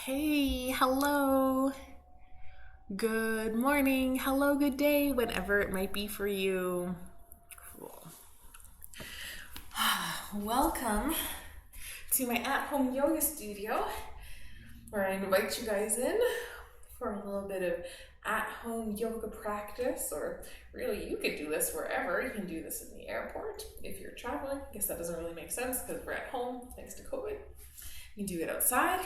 Hey, hello, good morning, hello, good day, whatever it might be for you. Cool. Welcome to my at-home yoga studio where I invite you guys in for a little bit of at-home yoga practice, or really you could do this wherever. You can do this in the airport if you're traveling. I guess that doesn't really make sense because we're at home thanks to COVID. You can do it outside.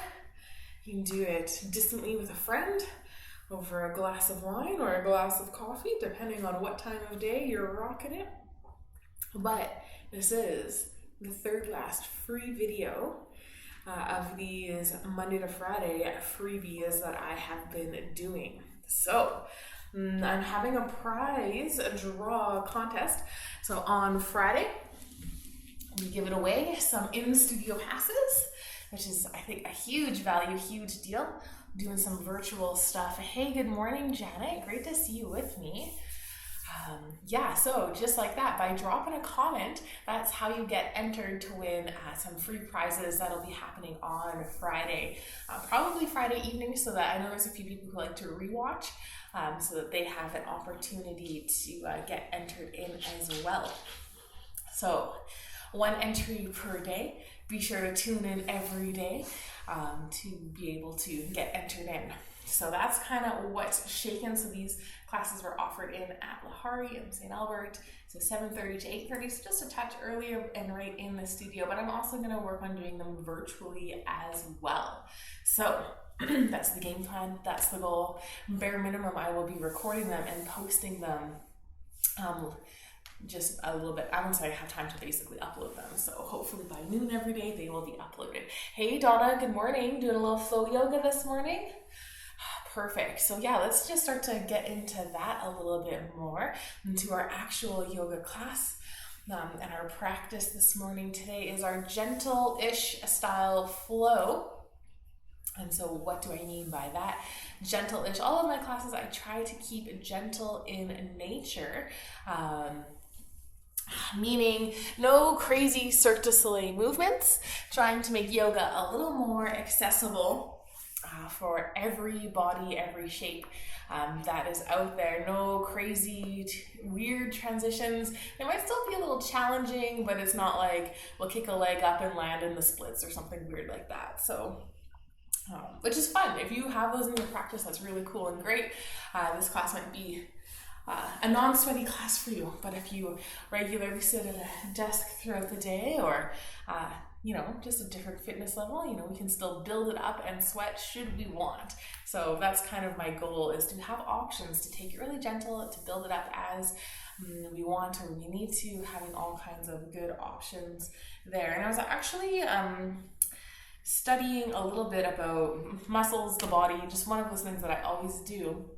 You can do it distantly with a friend over a glass of wine or a glass of coffee, depending on what time of day you're rocking it. But this is the third last free video of these Monday to Friday freebies that I have been doing. So I'm having a prize draw contest. So on Friday, we give it away some in-studio passes, which is, I think, a huge value, huge deal. Doing some virtual stuff. Hey, good morning, Janet. Great to see you with me. So just like that, by dropping a comment, that's how you get entered to win some free prizes that'll be happening on Friday. Probably Friday evening, so that I know there's a few people who like to rewatch, so that they have an opportunity to get entered in as well. So one entry per day. Be sure to tune in every day to be able to get entered in. So that's kind of what's shaken. So these classes were offered in at Lahari in St. Albert. So 7:30 to 8:30, so just a touch earlier and right in the studio. But I'm also going to work on doing them virtually as well. So that's the game plan. That's the goal. Bare minimum, I will be recording them and posting them just a little bit. I won't say I have time to basically upload them, so hopefully by noon every day they will be uploaded. Hey Donna, good morning. Doing a little flow yoga this morning. Perfect. So yeah, let's just start to get into that a little bit more, into our actual yoga class. And our practice this morning today is our gentle-ish style flow. And so what do I mean by that? Gentle-ish. All of my classes I try to keep gentle in nature. Meaning no crazy Cirque du Soleil movements, trying to make yoga a little more accessible for every body, every shape that is out there. No crazy weird transitions. They might still be a little challenging, but it's not like we'll kick a leg up and land in the splits or something weird like that. So which is fun. If you have those in your practice, that's really cool and great. This class might be a non-sweaty class for you, but if you regularly sit at a desk throughout the day, or just a different fitness level, we can still build it up and sweat should we want. So that's kind of my goal, is to have options, to take it really gentle, to build it up as we want or we need to, having all kinds of good options there. And I was actually studying a little bit about muscles, the body, just one of those things that I always do.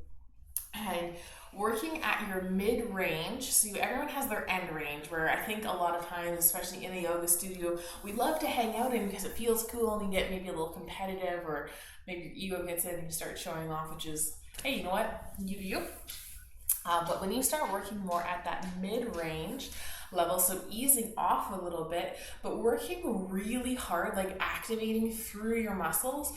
And working at your mid-range, so everyone has their end range, where I think a lot of times, especially in a yoga studio, we love to hang out in because it feels cool and you get maybe a little competitive, or maybe your ego gets in and you start showing off, which is, hey, you know what, you do you. But when you start working more at that mid-range level, so easing off a little bit, but working really hard, like activating through your muscles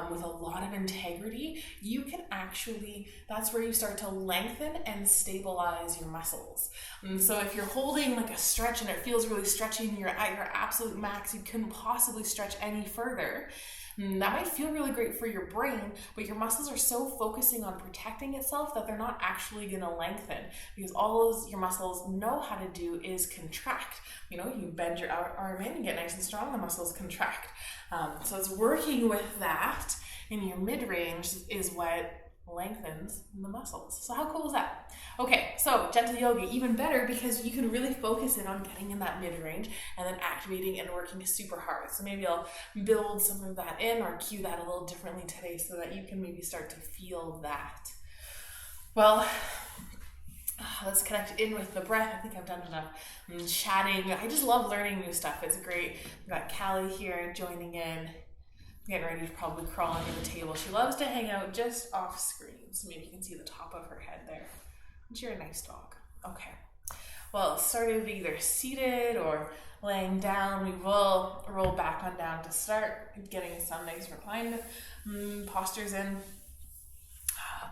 with a lot of integrity, you can actually, that's where you start to lengthen and stabilize your muscles. And so if you're holding like a stretch and it feels really stretchy and you're at your absolute max, you couldn't possibly stretch any further. That might feel really great for your brain, but your muscles are so focusing on protecting itself that they're not actually going to lengthen, because all your muscles know how to do is contract. You bend your arm in, you get nice and strong, the muscles contract. So it's working with that in your mid-range is what lengthens the muscles. So how cool is that? Okay, so gentle yoga, even better, because you can really focus in on getting in that mid-range and then activating and working super hard. So maybe I'll build some of that in, or cue that a little differently today so that you can maybe start to feel that. Well, let's connect in with the breath. I think I've done enough chatting. I just love learning new stuff. It's great. We've got Callie here joining in, getting ready to probably crawl under the table. She loves to hang out just off screen, so maybe you can see the top of her head there. But you're a nice dog. Okay. well, started either seated or laying down, we will roll back on down to start, getting some nice reclined postures in.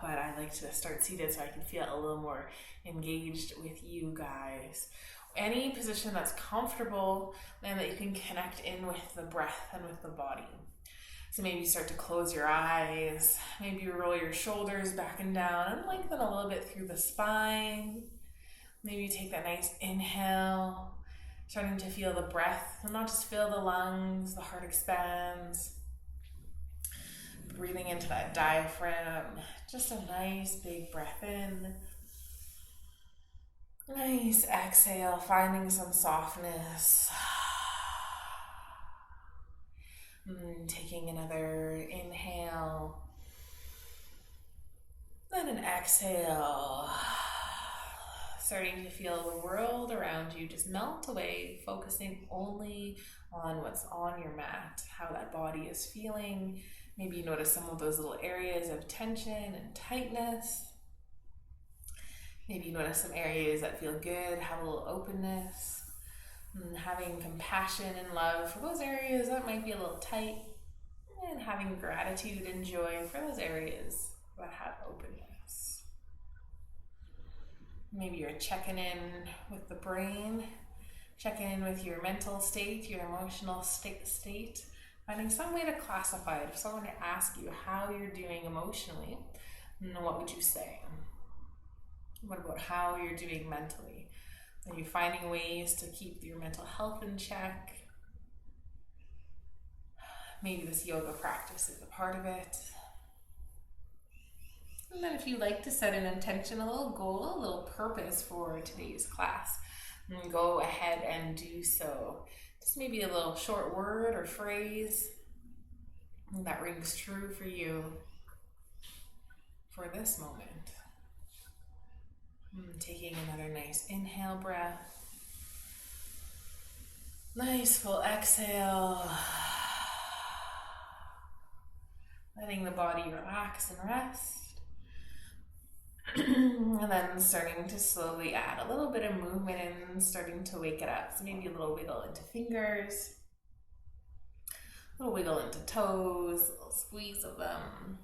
But I like to start seated so I can feel a little more engaged with you guys. Any position that's comfortable and that you can connect in with the breath and with the body. So maybe start to close your eyes, maybe roll your shoulders back and down and lengthen a little bit through the spine. Maybe take that nice inhale, starting to feel the breath, and not just feel the lungs, the heart expands. Breathing into that diaphragm, just a nice big breath in. Nice exhale, finding some softness. Taking another inhale, then an exhale. Starting to feel the world around you just melt away, focusing only on what's on your mat, how that body is feeling. Maybe you notice some of those little areas of tension and tightness. Maybe you notice some areas that feel good, have a little openness. And having compassion and love for those areas that might be a little tight. And having gratitude and joy for those areas that have openness. Maybe you're checking in with the brain, checking in with your mental state, your emotional state, finding some way to classify it. If someone were to ask you how you're doing emotionally, what would you say? What about how you're doing mentally? Are you finding ways to keep your mental health in check? Maybe this yoga practice is a part of it. And then if you like to set an intention, a little goal, a little purpose for today's class, go ahead and do so. Just maybe a little short word or phrase that rings true for you for this moment. Taking another nice inhale breath. Nice full exhale. Letting the body relax and rest. And then starting to slowly add a little bit of movement and starting to wake it up. So maybe a little wiggle into fingers, a little wiggle into toes, a little squeeze of them.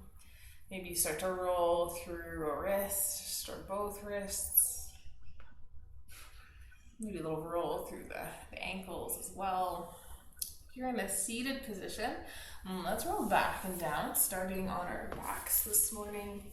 Maybe you start to roll through a wrist or both wrists. Maybe a little roll through the ankles as well. If you're in a seated position, let's roll back and down, starting on our backs this morning.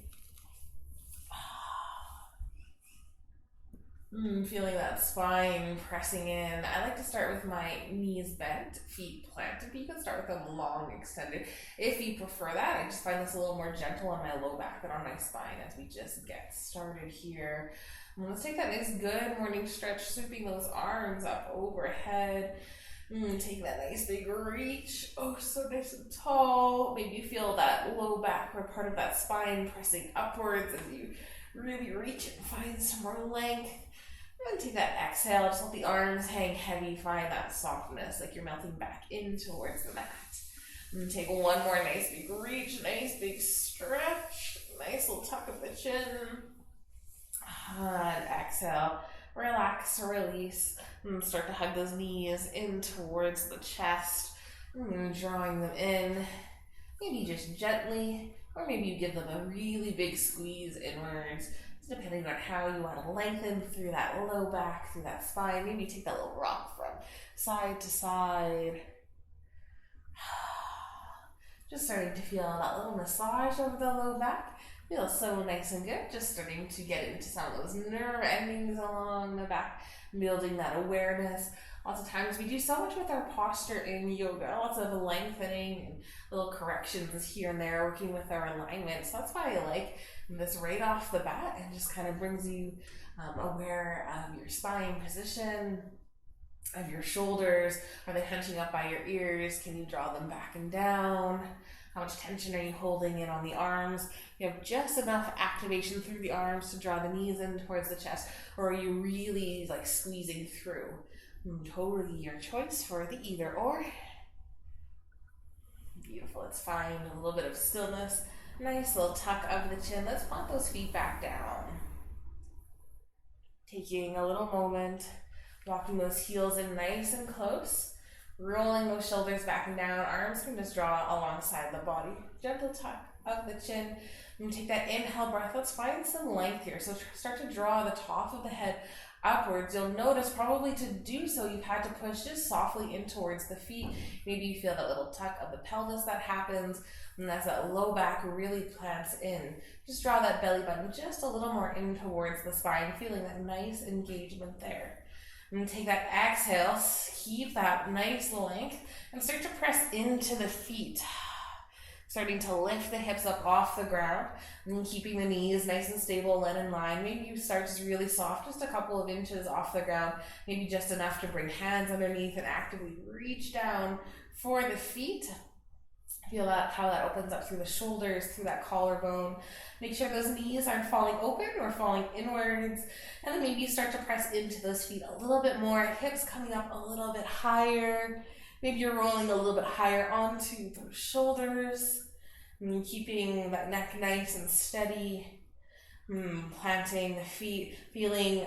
Feeling that spine pressing in. I like to start with my knees bent, feet planted. You can start with them long extended. If you prefer that, I just find this a little more gentle on my low back than on my spine as we just get started here. Let's take that nice good morning stretch, sweeping those arms up overhead. Take that nice big reach. Oh, so nice and tall. Maybe you feel that low back or part of that spine pressing upwards as you really reach and find some more length. And take that exhale, just let the arms hang heavy, find that softness, like you're melting back in towards the mat. And take one more nice big reach, nice big stretch, nice little tuck of the chin. And exhale, relax, release, and start to hug those knees in towards the chest, and drawing them in, maybe just gently, or maybe you give them a really big squeeze inwards. Depending on how you want to lengthen through that low back, through that spine. Maybe take that little rock from side to side. Just starting to feel that little massage over the low back. Feels so nice and good. Just starting to get into some of those nerve endings along the back, building that awareness. Lots of times we do so much with our posture in yoga, lots of lengthening and little corrections here and there, working with our alignment. So that's why I like this right off the bat and just kind of brings you aware of your spine position, of your shoulders. Are they hunching up by your ears? Can you draw them back and down? How much tension are you holding in on the arms? You have just enough activation through the arms to draw the knees in towards the chest, or are you really like squeezing through? Totally your choice for the either or. Beautiful, let's find a little bit of stillness. Nice little tuck of the chin. Let's plant those feet back down. Taking a little moment, walking those heels in nice and close, rolling those shoulders back and down. Arms can just draw alongside the body. Gentle tuck of the chin. And take that inhale breath. Let's find some length here. So start to draw the top of the head upwards. You'll notice probably to do so you've had to push just softly in towards the feet. Maybe you feel that little tuck of the pelvis that happens, and as that low back really plants in. Just draw that belly button just a little more in towards the spine, feeling that nice engagement there. And take that exhale, keep that nice length, and start to press into the feet. Starting to lift the hips up off the ground and keeping the knees nice and stable and in line. Maybe you start just really soft, just a couple of inches off the ground, maybe just enough to bring hands underneath and actively reach down for the feet. Feel that, how that opens up through the shoulders, through that collarbone. Make sure those knees aren't falling open or falling inwards. And then maybe you start to press into those feet a little bit more, hips coming up a little bit higher. Maybe you're rolling a little bit higher onto those shoulders, and keeping that neck nice and steady, planting the feet, feeling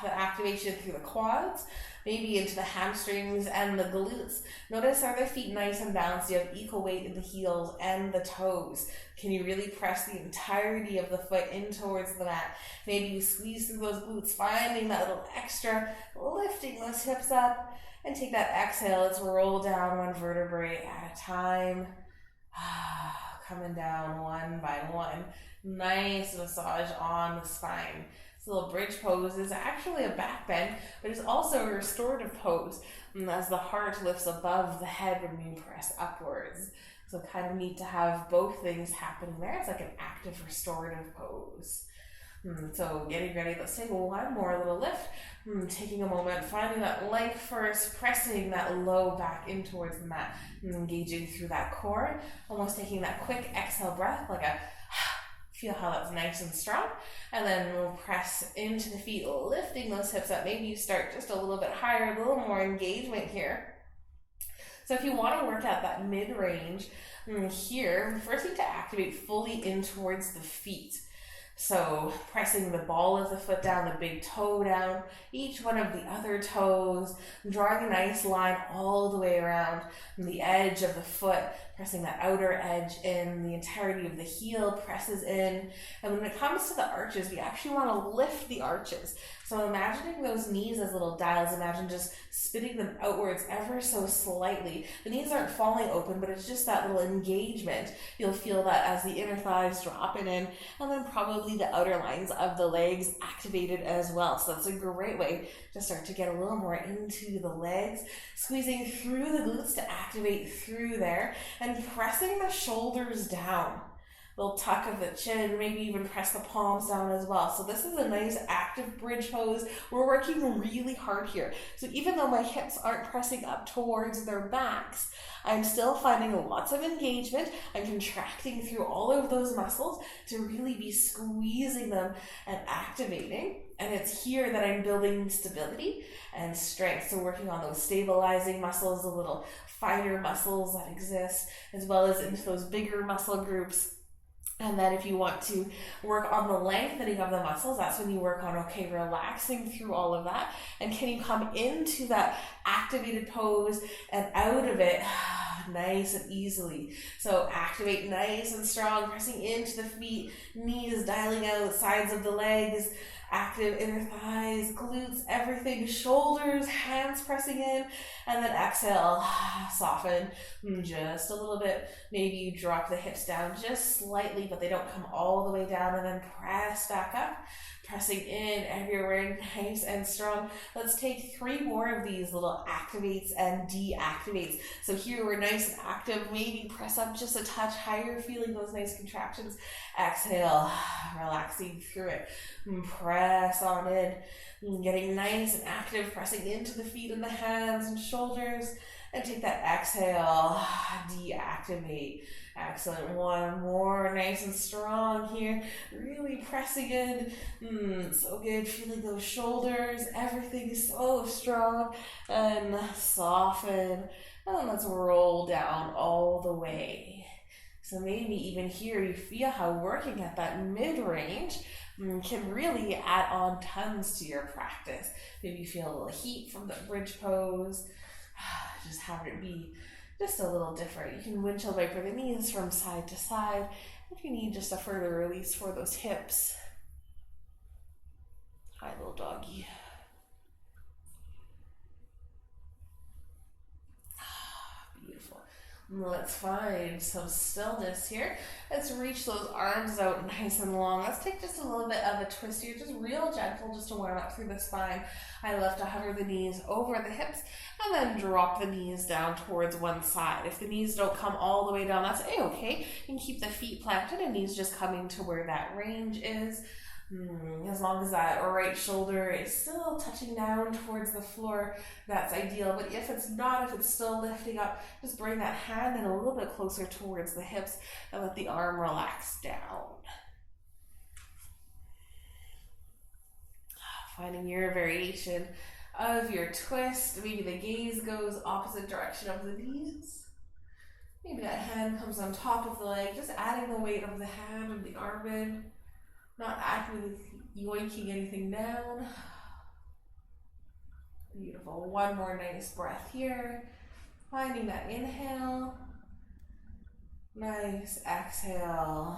the activation through the quads, maybe into the hamstrings and the glutes. Notice, are the feet nice and balanced? Do you have equal weight in the heels and the toes? Can you really press the entirety of the foot in towards the mat? Maybe you squeeze through those glutes, finding that little extra, lifting those hips up. And take that exhale. Let's roll down one vertebrae at a time. Coming down one by one. Nice massage on the spine. This little bridge pose is actually a back bend, but it's also a restorative pose as the heart lifts above the head when you press upwards. So kind of neat to have both things happening there. It's like an active restorative pose. So getting ready, let's take one more little lift. Taking a moment, finding that length first, pressing that low back in towards the mat, engaging through that core, almost taking that quick exhale breath, like a feel how that's nice and strong. And then we'll press into the feet, lifting those hips up. Maybe you start just a little bit higher, a little more engagement here. So if you want to work out that mid-range here, we first need to activate fully in towards the feet. So pressing the ball of the foot down, the big toe down, each one of the other toes, drawing a nice line all the way around the edge of the foot, pressing that outer edge in, the entirety of the heel presses in. And when it comes to the arches, we actually want to lift the arches. So imagining those knees as little dials, imagine just spinning them outwards ever so slightly. The knees aren't falling open, but it's just that little engagement. You'll feel that as the inner thighs drop in, and then probably the outer lines of the legs activated as well. So that's a great way to start to get a little more into the legs, squeezing through the glutes to activate through there, and pressing the shoulders down. Little tuck of the chin, maybe even press the palms down as well. So this is a nice active bridge pose. We're working really hard here. So even though my hips aren't pressing up towards their backs, I'm still finding lots of engagement. I'm contracting through all of those muscles to really be squeezing them and activating. And it's here that I'm building stability and strength. So working on those stabilizing muscles, the little finer muscles that exist, as well as into those bigger muscle groups. And then if you want to work on the lengthening of the muscles, that's when you work on, okay, relaxing through all of that. And can you come into that activated pose and out of it nice and easily. So activate nice and strong, pressing into the feet, knees dialing out, sides of the legs, active inner thighs, glutes, everything, shoulders, hands pressing in, and then exhale, soften just a little bit. Maybe you drop the hips down just slightly, but they don't come all the way down, and then press back up, pressing in everywhere, nice and strong. Let's take 3 more of these little activates and deactivates. So here we're nice and active, maybe press up just a touch higher, feeling those nice contractions. Exhale, relaxing through it. Press on in, getting nice and active, pressing into the feet and the hands and shoulders. And take that exhale, deactivate. Excellent. One more, nice and strong here. Really pressing in. So good. Feeling those shoulders. Everything is so strong. And soften. And then let's roll down all the way. So maybe even here you feel how working at that mid-range, can really add on tons to your practice. Maybe you feel a little heat from the bridge pose. Just have it be just a little different. You can windshield wiper the knees from side to side if you need just a further release for those hips. Hi, little doggy. Beautiful. Let's find some stillness here. Let's reach those arms out nice and long. Let's take just a little bit of a twist here, just real gentle, just to warm up through the spine. I love to hover the knees over the hips and then drop the knees down towards one side. If the knees don't come all the way down, that's a-okay. You can keep the feet planted and knees just coming to where that range is. As long as that right shoulder is still touching down towards the floor, that's ideal. But if it's not, if it's still lifting up, just bring that hand in a little bit closer towards the hips and let the arm relax down. Finding your variation of your twist. Maybe the gaze goes opposite direction of the knees. Maybe that hand comes on top of the leg, just adding the weight of the hand and the arm in. Not actively yoinking anything down. Beautiful. One more nice breath here. Finding that inhale. Nice exhale.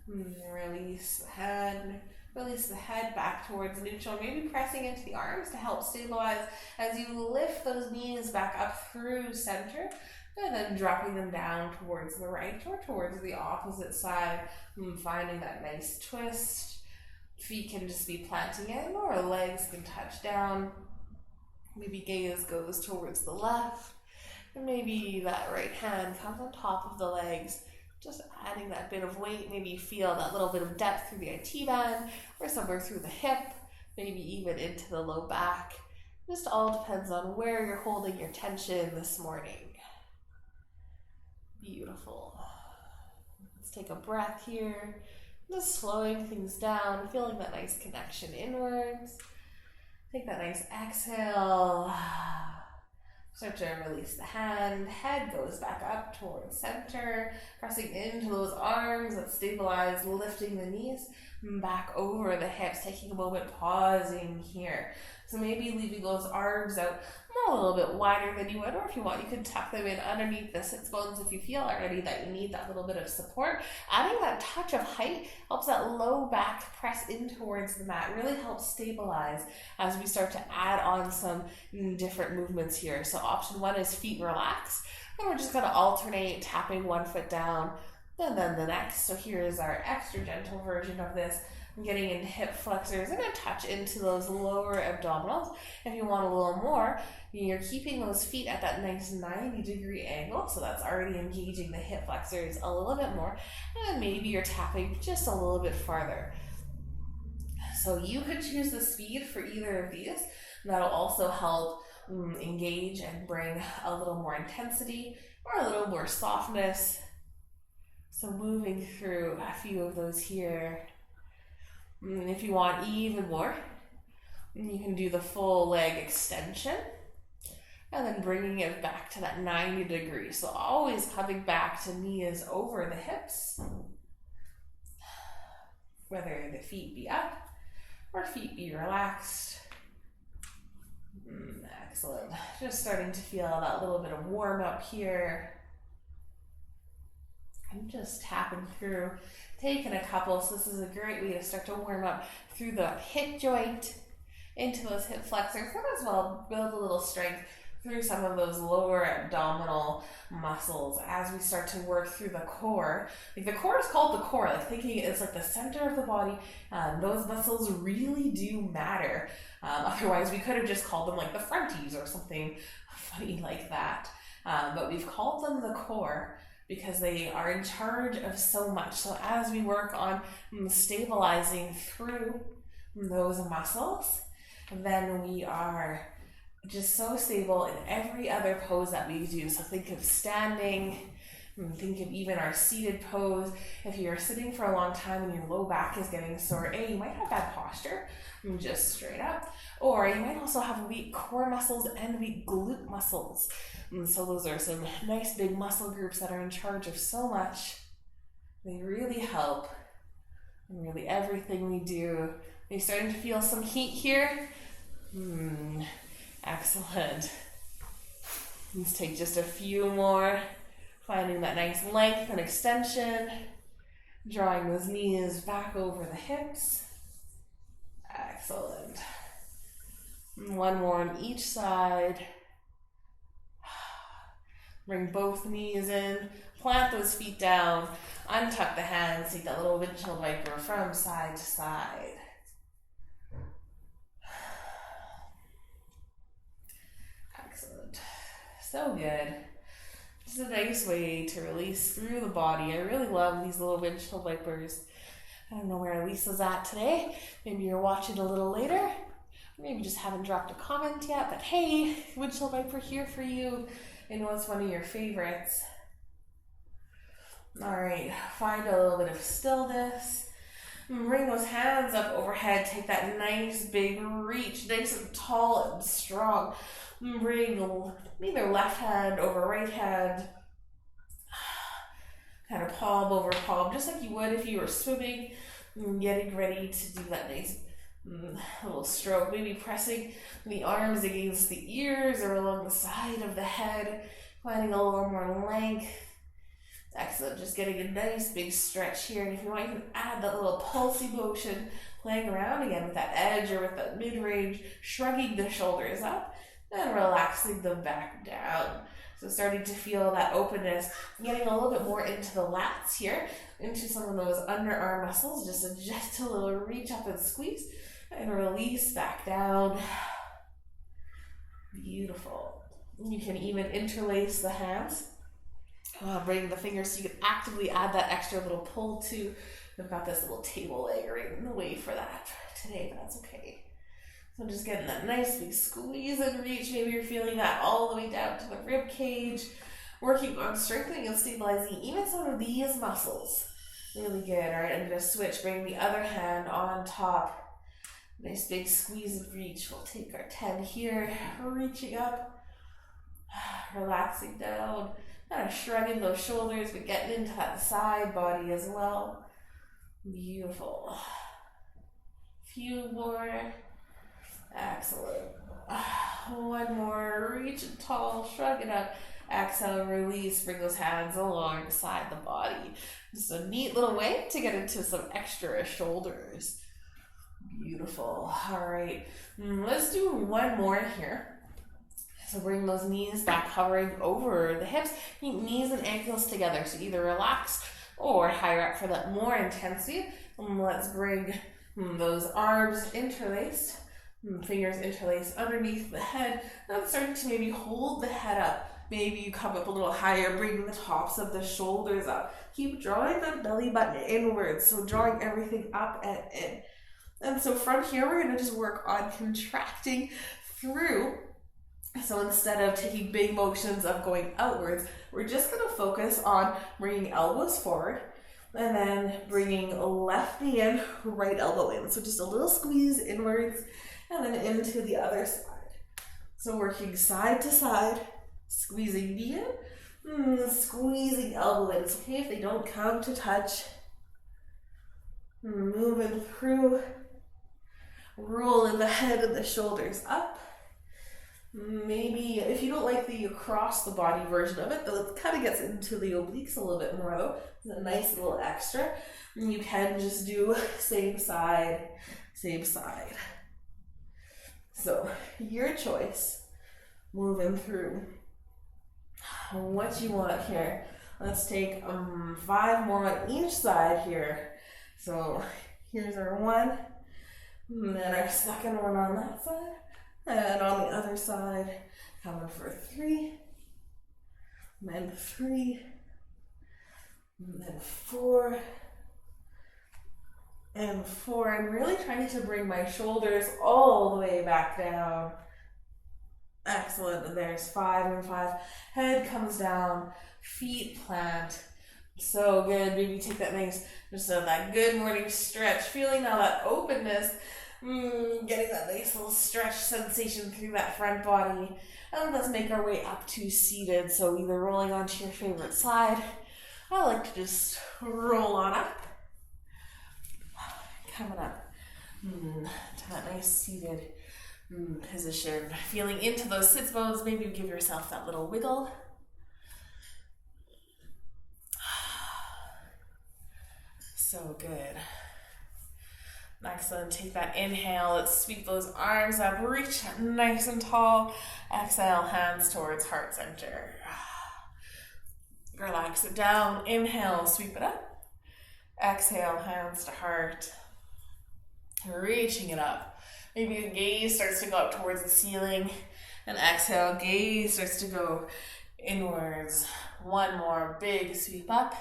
Release the head. Release the head back towards neutral. Maybe pressing into the arms to help stabilize as you lift those knees back up through center. And then dropping them down towards the right or towards the opposite side. Finding that nice twist. Feet can just be planting in or legs can touch down. Maybe gaze goes towards the left. And maybe that right hand comes on top of the legs. Just adding that bit of weight. Maybe you feel that little bit of depth through the IT band or somewhere through the hip. Maybe even into the low back. Just all depends on where you're holding your tension this morning. Beautiful. Let's take a breath here. Just slowing things down, feeling that nice connection inwards. Take that nice exhale. Start to release the hand. Head goes back up towards center. Pressing into those arms. Let's stabilize, lifting the knees back over the hips. Taking a moment, pausing here. So maybe leaving those arms out a little bit wider than you would, or if you want, you can tuck them in underneath the sits bones if you feel already that you need that little bit of support. Adding that touch of height helps that low back press in towards the mat, really helps stabilize as we start to add on some different movements here. So option one is feet relaxed, and we're just going to alternate tapping one foot down and then the next. So here is our extra gentle version of this. I'm getting into hip flexors and a touch into those lower abdominals. If you want a little more, you're keeping those feet at that nice 90-degree angle, so that's already engaging the hip flexors a little bit more, and maybe you're tapping just a little bit farther. So you could choose the speed for either of these. That'll also help engage and bring a little more intensity or a little more softness. So moving through a few of those here. If you want even more, you can do the full leg extension and then bringing it back to that 90 degrees. So always coming back to knees over the hips, whether the feet be up or feet be relaxed. Excellent. Just starting to feel that little bit of warm up here. I'm just tapping through, taking a couple. So this is a great way to start to warm up through the hip joint into those hip flexors, and as well build a little strength through some of those lower abdominal muscles as we start to work through the core. Like the core is called the core, like thinking it's like the center of the body. Those muscles really do matter. Otherwise we could have just called them like the fronties or something funny like that. But we've called them the core because they are in charge of so much. So as we work on stabilizing through those muscles, then we are just so stable in every other pose that we do. So think of standing, think of even our seated pose. If you're sitting for a long time and your low back is getting sore, you might have bad posture, just straight up. Or you might also have weak core muscles and weak glute muscles. So those are some nice big muscle groups that are in charge of so much. They really help And really everything we do. Are you starting to feel some heat here? Excellent. Let's take just a few more. Finding that nice length and extension. Drawing those knees back over the hips. Excellent. One more on each side. Bring both knees in. Plant those feet down. Untuck the hands. Take that little windshield wiper from side to side. Excellent. So good. This is a nice way to release through the body. I really love these little windshield wipers. I don't know where Lisa's at today. Maybe you're watching a little later. Maybe just haven't dropped a comment yet, but hey, windshield wiper here for you. I know it's one of your favorites. All right, find a little bit of stillness. Bring those hands up overhead. Take that nice big reach, nice and tall and strong. Bring either left hand over right hand, kind of palm over palm, just like you would if you were swimming, getting ready to do that nice little stroke. Maybe pressing the arms against the ears or along the side of the head, finding a little more length. Excellent, just getting a nice big stretch here. And if you want, you can add that little pulsy motion, playing around again with that edge or with that mid-range, shrugging the shoulders up and relaxing them back down. So starting to feel that openness, getting a little bit more into the lats here, into some of those underarm muscles, just a gentle little reach up and squeeze, and release back down. Beautiful. You can even interlace the hands. Bring the fingers so you can actively add that extra little pull too. We've got this little table leg right in the way for that today, but that's okay. So just getting that nice big squeeze and reach. Maybe you're feeling that all the way down to the rib cage. Working on strengthening and stabilizing even some of these muscles. Really good. All right, I'm going to switch. Bring the other hand on top. Nice big squeeze and reach. We'll take our 10 here. Reaching up. Relaxing down. Kind of shrugging those shoulders, but getting into that side body as well. Beautiful. Few more. Excellent. One more. Reach it tall. Shrug it up. Exhale, release. Bring those hands alongside the body. Just a neat little way to get into some extra shoulders. Beautiful. All right. Let's do one more here. So bring those knees back, hovering over the hips. Keep knees and ankles together. So either relax or higher up for that more intensity. Let's bring those arms interlaced. Fingers interlaced underneath the head. Now starting to maybe hold the head up. Maybe you come up a little higher, bring the tops of the shoulders up. Keep drawing the belly button inwards. So drawing everything up and in. And so from here, we're going to just work on contracting through. So instead of taking big motions of going outwards, we're just going to focus on bringing elbows forward and then bringing left knee in, right elbow in. So just a little squeeze inwards and then into the other side. So working side to side, squeezing knee in, squeezing elbow in. It's okay if they don't come to touch. Moving through, rolling the head and the shoulders up. Maybe if you don't like the across the body version of it, though it kind of gets into the obliques a little bit more though, it's a nice little extra. And you can just do same side, same side. So your choice, moving through what you want here. Let's take 5 more on each side here. So here's our one, and then our second one on that side. And on the other side, coming for 3, and then 3, and then 4, and 4. I'm really trying to bring my shoulders all the way back down. Excellent. And there's 5 and 5. Head comes down, feet plant. So good. Maybe take that nice, just that good morning stretch. Feeling now that openness. Getting that nice little stretch sensation through that front body. And let's make our way up to seated. So either rolling onto your favorite side. I like to just roll on up. coming up to that nice seated position. Feeling into those sits bones, maybe you give yourself that little wiggle. So good. Excellent. Take that inhale. Let's sweep those arms up. Reach nice and tall. Exhale, hands towards heart center. Relax it down. Inhale, sweep it up. Exhale, hands to heart. Reaching it up. Maybe the gaze starts to go up towards the ceiling. And exhale, gaze starts to go inwards. One more big sweep up.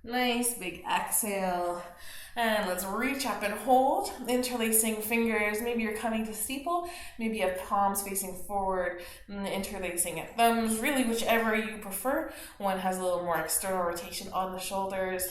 Nice big exhale. And let's reach up and hold, interlacing fingers. Maybe you're coming to steeple. Maybe you have palms facing forward, and interlacing at thumbs. Really, whichever you prefer. One has a little more external rotation on the shoulders.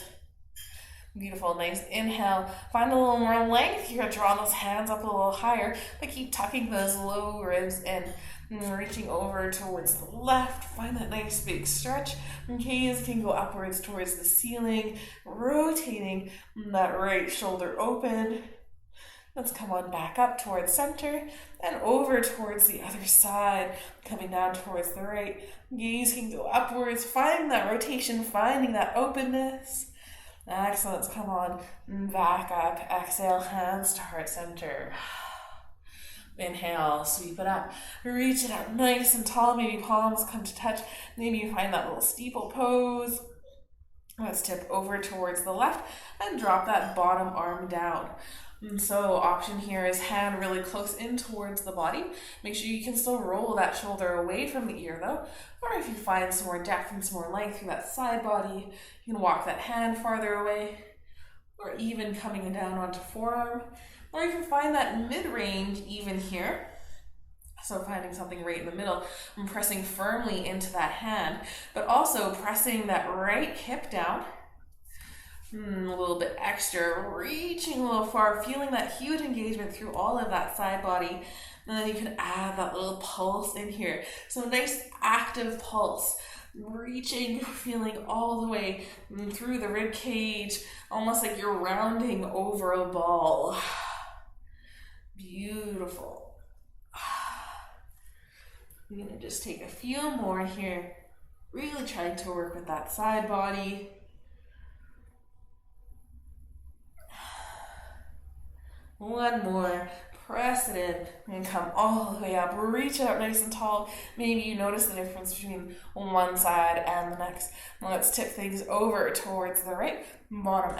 Beautiful, nice inhale. Find a little more length here. Draw those hands up a little higher, but keep tucking those low ribs in. Reaching over towards the left. Find that nice big stretch. Gaze can go upwards towards the ceiling. Rotating that right shoulder open. Let's come on back up towards center and over towards the other side. Coming down towards the right. Gaze can go upwards. Finding that rotation. Finding that openness. Excellent. Let's come on back up. Exhale, hands to heart center. Inhale, sweep it up. Reach it up nice and tall. Maybe palms come to touch. Maybe you find that little steeple pose. Let's tip over towards the left and drop that bottom arm down. And so option here is hand really close in towards the body. Make sure you can still roll that shoulder away from the ear though. Or if you find some more depth and some more length through that side body, you can walk that hand farther away. Or even coming down onto forearm. Or you can find that mid-range even here. So finding something right in the middle and pressing firmly into that hand, but also pressing that right hip down. A little bit extra, reaching a little far, feeling that huge engagement through all of that side body. And then you can add that little pulse in here. So nice active pulse. Reaching, feeling all the way through the rib cage, almost like you're rounding over a ball. Beautiful. I'm going to just take a few more here. Really trying to work with that side body. One more. Press it in and come all the way up. Reach it up nice and tall. Maybe you notice the difference between one side and the next. Now let's tip things over towards the right. Bottom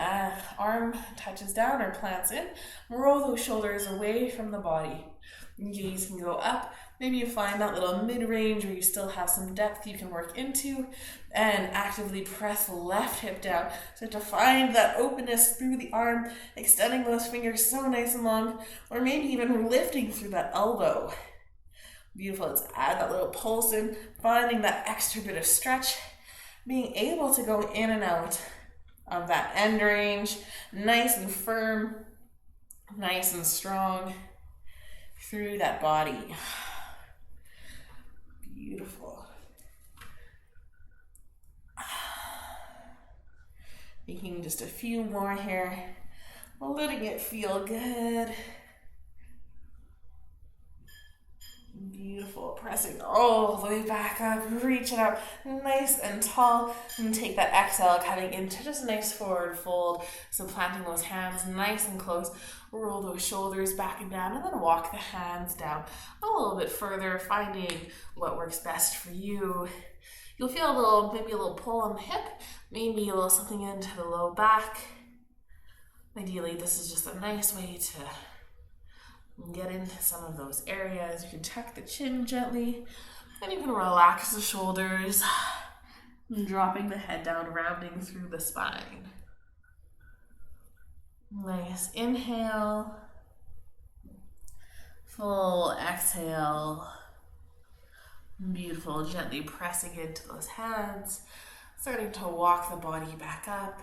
arm touches down or plants in. Roll those shoulders away from the body. Gaze can go up. Maybe you find that little mid-range where you still have some depth you can work into, and actively press left hip down. So to find that openness through the arm, extending those fingers so nice and long, or maybe even lifting through that elbow. Beautiful. Let's add that little pulse in, finding that extra bit of stretch, being able to go in and out of that end range, nice and firm, nice and strong through that body. Beautiful. Making just a few more here, letting it feel good. Beautiful. Pressing all the way back up, reach it up nice and tall, and take that exhale coming into just a nice forward fold. So planting those hands nice and close, roll those shoulders back and down, and then walk the hands down a little bit further, finding what works best for you. You'll feel maybe a little pull on the hip, maybe a little something into the low back. Ideally, this is just a nice way to get into some of those areas. You can tuck the chin gently, and you can relax the shoulders, dropping the head down, rounding through the spine. Nice inhale, full exhale. Beautiful, gently pressing into those hands, starting to walk the body back up.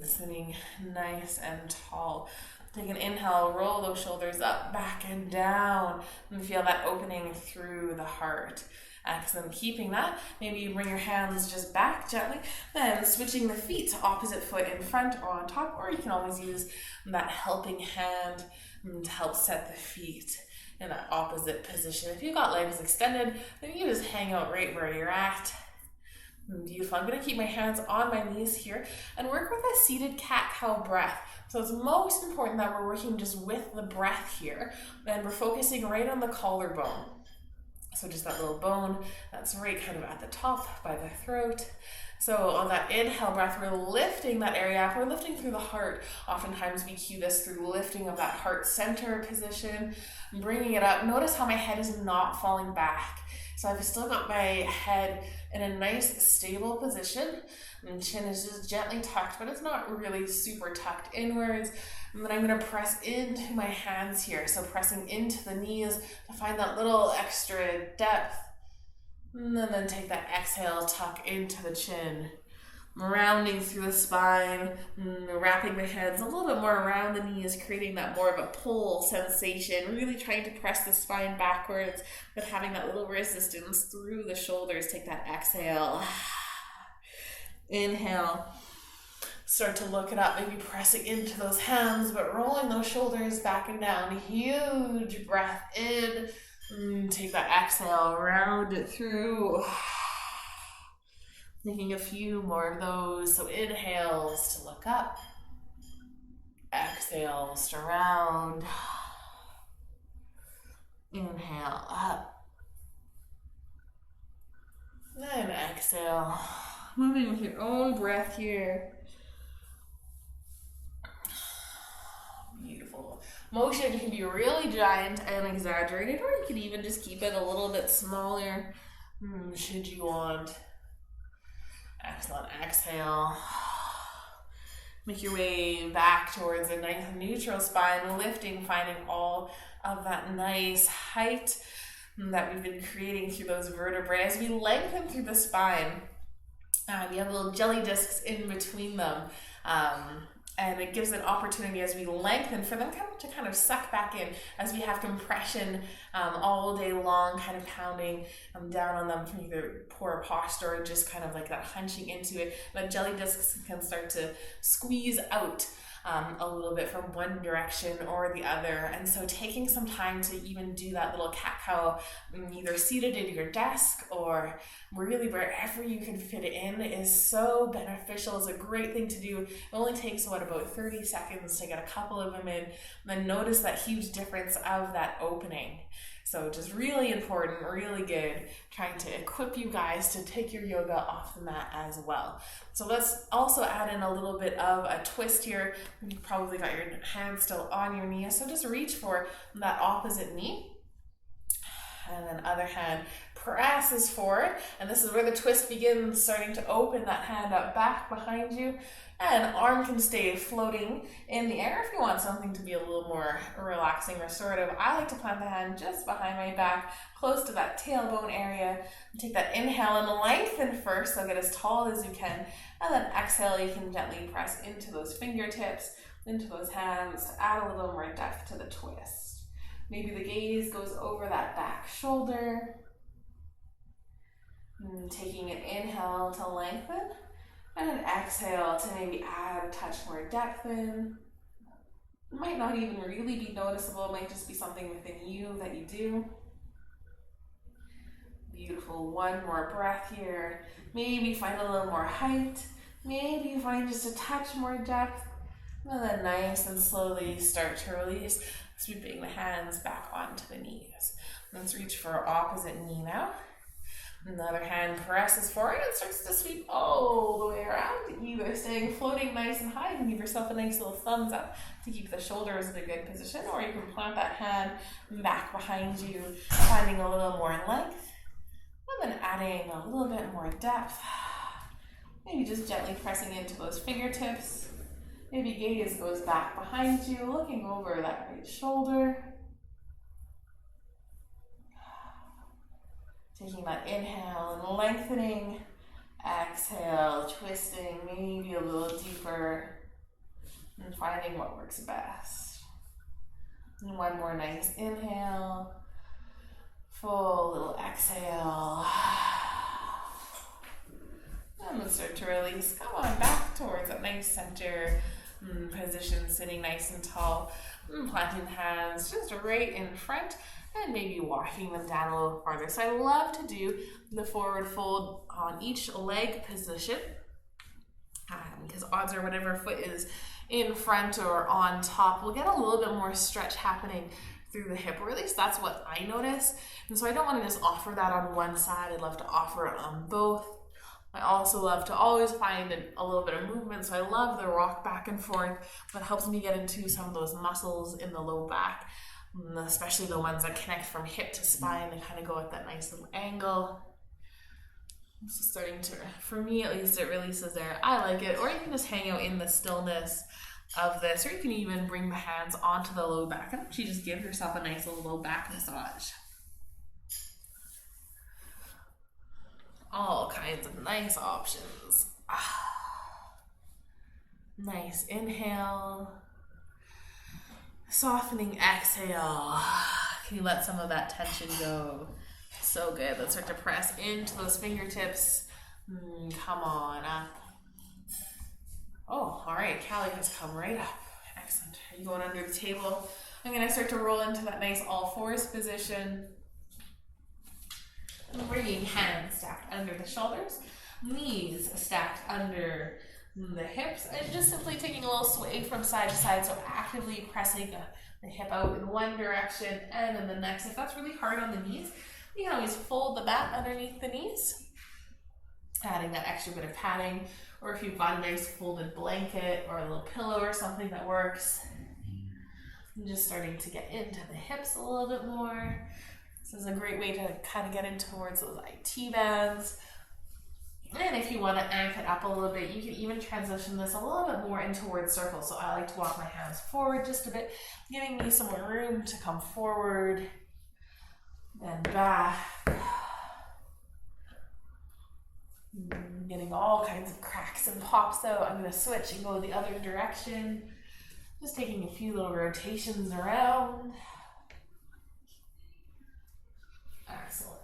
Sitting nice and tall. Take an inhale, roll those shoulders up, back, and down, and feel that opening through the heart. Excellent. Keeping that, maybe you bring your hands just back gently, then switching the feet to opposite foot in front or on top, or you can always use that helping hand to help set the feet in that opposite position. If you've got legs extended, then you just hang out right where you're at. Beautiful. I'm going to keep my hands on my knees here and work with a seated cat-cow breath. So it's most important that we're working just with the breath here, and we're focusing right on the collarbone. So just that little bone that's right kind of at the top by the throat. So on that inhale breath, we're lifting that area up. We're lifting through the heart. Oftentimes we cue this through lifting of that heart center position, bringing it up. Notice how my head is not falling back. So I've still got my head in a nice stable position. And chin is just gently tucked, but it's not really super tucked inwards. And then I'm going to press into my hands here. So pressing into the knees to find that little extra depth. And then take that exhale, tuck into the chin. Rounding through the spine, wrapping the hands a little bit more around the knees, creating that more of a pull sensation. Really trying to press the spine backwards, but having that little resistance through the shoulders. Take that exhale. Inhale. Start to look it up, maybe pressing into those hands, but rolling those shoulders back and down. Huge breath in. Take that exhale, round it through. Taking a few more of those. So inhales to look up. Exhales to round. Inhale up. Then exhale. Moving with your own breath here. Beautiful. Motion can be really giant and exaggerated, or you can even just keep it a little bit smaller, should you want. Excellent. Exhale. Make your way back towards a nice neutral spine, lifting, finding all of that nice height that we've been creating through those vertebrae. As we lengthen through the spine, we have little jelly discs in between them. And it gives an opportunity as we lengthen for them to kind of suck back in as we have compression all day long, kind of pounding down on them from either poor posture or just kind of like that hunching into it. But jelly discs can start to squeeze out a little bit from one direction or the other. And so taking some time to even do that little cat-cow, either seated at your desk or really wherever you can fit it in, is so beneficial. It's a great thing to do. It only takes about 30 seconds to get a couple of them in, and then notice that huge difference of that opening. So just really important, really good, trying to equip you guys to take your yoga off the mat as well. So let's also add in a little bit of a twist here. You've probably got your hands still on your knees, so just reach for that opposite knee. And then other hand presses forward, and this is where the twist begins, starting to open that hand up back behind you. And arm can stay floating in the air if you want something to be a little more relaxing, restorative. I like to plant the hand just behind my back, close to that tailbone area. Take that inhale and lengthen first, so get as tall as you can. And then exhale, you can gently press into those fingertips, into those hands to add a little more depth to the twist. Maybe the gaze goes over that back shoulder. And taking an inhale to lengthen. And an exhale to maybe add a touch more depth in. It might not even really be noticeable. It might just be something within you that you do. Beautiful. One more breath here. Maybe find a little more height. Maybe find just a touch more depth. And then nice and slowly start to release, sweeping the hands back onto the knees. Let's reach for our opposite knee now. Another hand presses forward and starts to sweep all the way around, either staying floating nice and high. You can give yourself a nice little thumbs up to keep the shoulders in a good position, or you can plant that hand back behind you, finding a little more length, and then adding a little bit more depth. Maybe just gently pressing into those fingertips. Maybe gaze goes back behind you, looking over that right shoulder. Taking that inhale and lengthening, exhale, twisting maybe a little deeper, and finding what works best. And one more nice inhale. Full little exhale. And then start to release. Come on back towards that nice center position, sitting nice and tall. Planting hands just right in front and maybe walking them down a little farther. So I love to do the forward fold on each leg position because odds are whatever foot is in front or on top will get a little bit more stretch happening through the hip, or at least that's what I notice. And so I don't want to just offer that on one side. I'd love to offer it on both. I also love to always find a little bit of movement, so I love the rock back and forth. That helps me get into some of those muscles in the low back, especially the ones that connect from hip to spine. They kind of go at that nice little angle. This is starting to, for me at least, it releases there. I like it. Or you can just hang out in the stillness of this, or you can even bring the hands onto the low back and actually just give yourself a nice little low back massage. All kinds of nice options. Nice inhale. Softening exhale. Can you let some of that tension go? So good. Let's start to press into those fingertips. Come on up. Oh, all right. Callie has come right up. Excellent. Are you going under the table? I'm going to start to roll into that nice all fours position. Bringing hands stacked under the shoulders, knees stacked under the hips, and just simply taking a little sway from side to side. So actively pressing the hip out in one direction and in the next. If that's really hard on the knees, you can always fold the mat underneath the knees, adding that extra bit of padding. Or if you've got a nice folded blanket or a little pillow or something that works. And just starting to get into the hips a little bit more. This is a great way to kind of get in towards those IT bands. And if you want to amp it up a little bit, you can even transition this a little bit more in towards circles. So I like to walk my hands forward just a bit, giving me some more room to come forward and back. Getting all kinds of cracks and pops out. I'm going to switch and go the other direction. Just taking a few little rotations around. Excellent.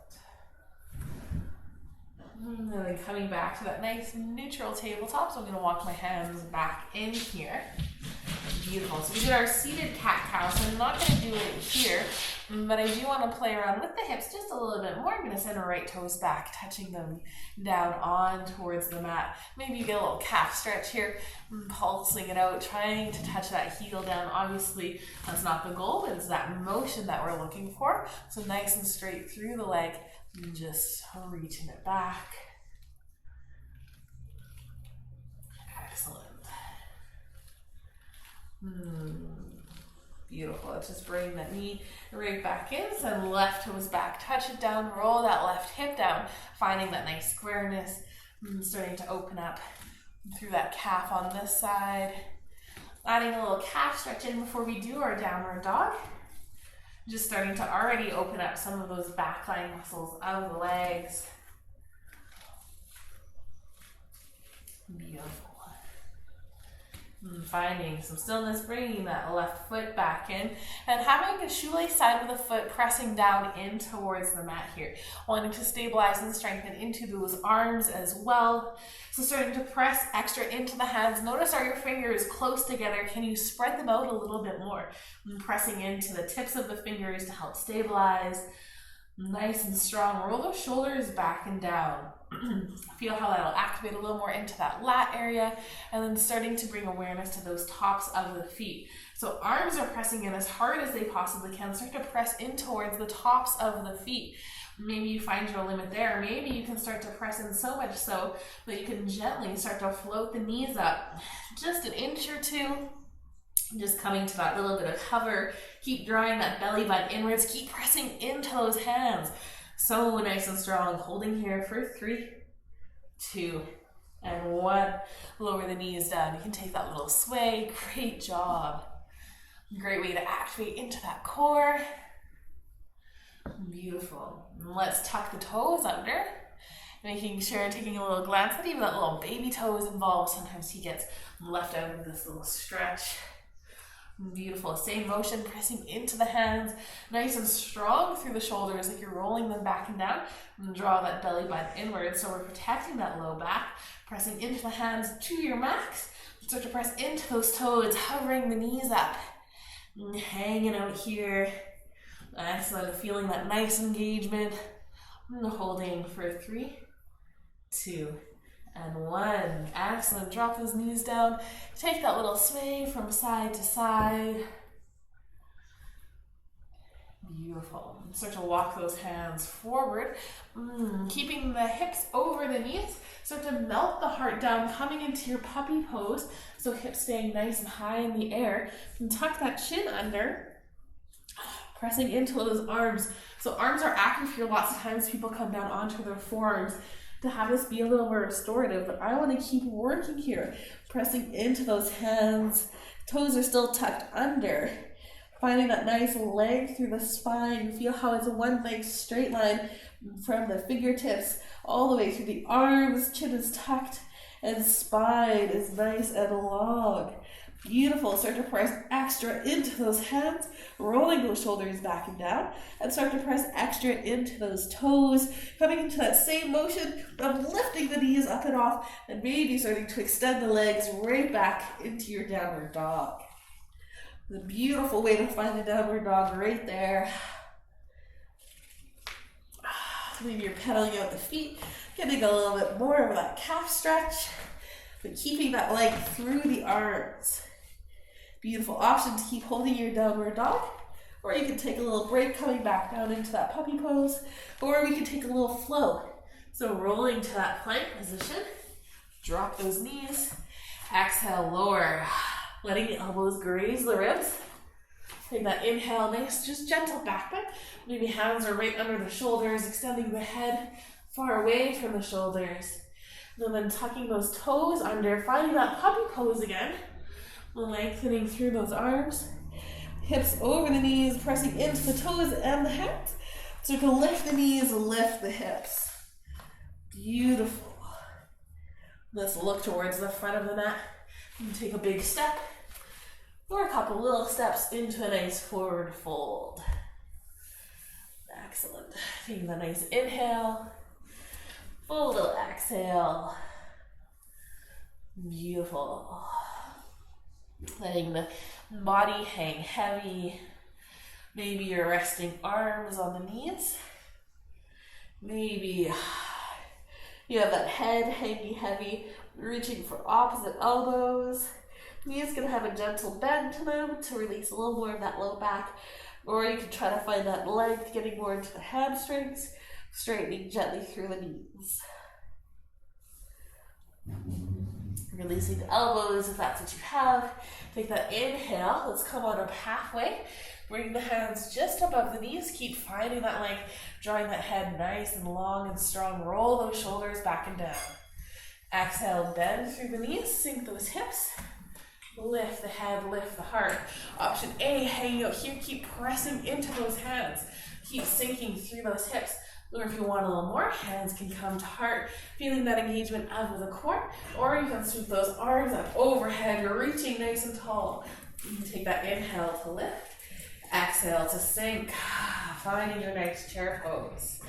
And then coming back to that nice neutral tabletop. So I'm going to walk my hands back in here. Beautiful. So we did our seated cat-cow. So I'm not going to do it here, but I do want to play around with the hips just a little bit more. I'm going to send our right toes back, touching them down on towards the mat. Maybe you get a little calf stretch here, pulsing it out, trying to touch that heel down. Obviously, that's not the goal, but it's that motion that we're looking for. So nice and straight through the leg, and just reaching it back. Excellent. Beautiful. Let's just bring that knee right back in. Send left toes back, touch it down, roll that left hip down, finding that nice squareness, starting to open up through that calf on this side. Adding a little calf stretch in before we do our downward dog. Just starting to already open up some of those backline muscles of the legs. Beautiful. Finding some stillness, bringing that left foot back in, and having a shoelace side of the foot pressing down in towards the mat here. Wanting to stabilize and strengthen into those arms as well. So starting to press extra into the hands. Notice, are your fingers close together? Can you spread them out a little bit more? Pressing into the tips of the fingers to help stabilize. Nice and strong. Roll those shoulders back and down. Feel how that'll activate a little more into that lat area, and then starting to bring awareness to those tops of the feet. So arms are pressing in as hard as they possibly can. Start to press in towards the tops of the feet. Maybe you find your limit there. Maybe you can start to press in so much so that you can gently start to float the knees up just an inch or two. Just coming to that little bit of hover. Keep drawing that belly button inwards. Keep pressing into those hands. So nice and strong. Holding here for 3, 2, and 1. Lower the knees down. You can take that little sway. Great job. Great way to activate into that core. Beautiful. Let's tuck the toes under. Making sure, taking a little glance at even that little baby toe is involved. Sometimes he gets left out of this little stretch. Beautiful. Same motion, pressing into the hands, nice and strong through the shoulders, like you're rolling them back and down. And draw that belly button inward, so we're protecting that low back. Pressing into the hands to your max. Start to press into those toes, hovering the knees up. And hanging out here. Excellent. Feeling that nice engagement. And holding for 3, 2, and 1. Excellent. Drop those knees down. Take that little sway from side to side. Beautiful. Start to walk those hands forward. Keeping the hips over the knees. Start to melt the heart down, coming into your puppy pose. So hips staying nice and high in the air. And tuck that chin under. Pressing into those arms. So arms are active here. Lots of times people come down onto their forearms to have this be a little more restorative, but I want to keep working here, pressing into those hands. Toes are still tucked under, finding that nice length through the spine. Feel how it's one nice straight line from the fingertips all the way through the arms. Chin is tucked and spine is nice and long. Beautiful. Start to press extra into those hands, rolling those shoulders back and down, and start to press extra into those toes, coming into that same motion of lifting the knees up and off, and maybe starting to extend the legs right back into your downward dog. The beautiful way to find the downward dog right there. Maybe you're pedaling out the feet, getting a little bit more of that calf stretch, but keeping that leg through the arms. Beautiful option to keep holding your downward dog, or you can take a little break coming back down into that puppy pose, or we can take a little flow. So rolling to that plank position, drop those knees, exhale, lower, letting the elbows graze the ribs. Take that inhale, nice, just gentle back bend. Maybe hands are right under the shoulders, extending the head far away from the shoulders. And then tucking those toes under, finding that puppy pose again. Lengthening through those arms, hips over the knees, pressing into the toes and the hands. So you can lift the knees, lift the hips. Beautiful. Let's look towards the front of the mat and take a big step or a couple little steps into a nice forward fold. Excellent. Taking a nice inhale, full little exhale. Beautiful. Letting the body hang heavy. Maybe you're resting arms on the knees. Maybe you have that head hanging heavy, reaching for opposite elbows. Knees can have a gentle bend to them to release a little more of that low back. Or you can try to find that length, getting more into the hamstrings, straightening gently through the knees. Releasing the elbows if that's what you have. Take that inhale. Let's come on up halfway. Bring the hands just above the knees. Keep finding that length, drawing that head nice and long and strong. Roll those shoulders back and down. Exhale, bend through the knees. Sink those hips. Lift the head, lift the heart. Option A, hanging out here. Keep pressing into those hands. Keep sinking through those hips. Or if you want a little more, hands can come to heart, feeling that engagement of the core. Or you can sweep those arms up overhead. You're reaching nice and tall. You can take that inhale to lift. Exhale to sink. Finding your nice chair pose.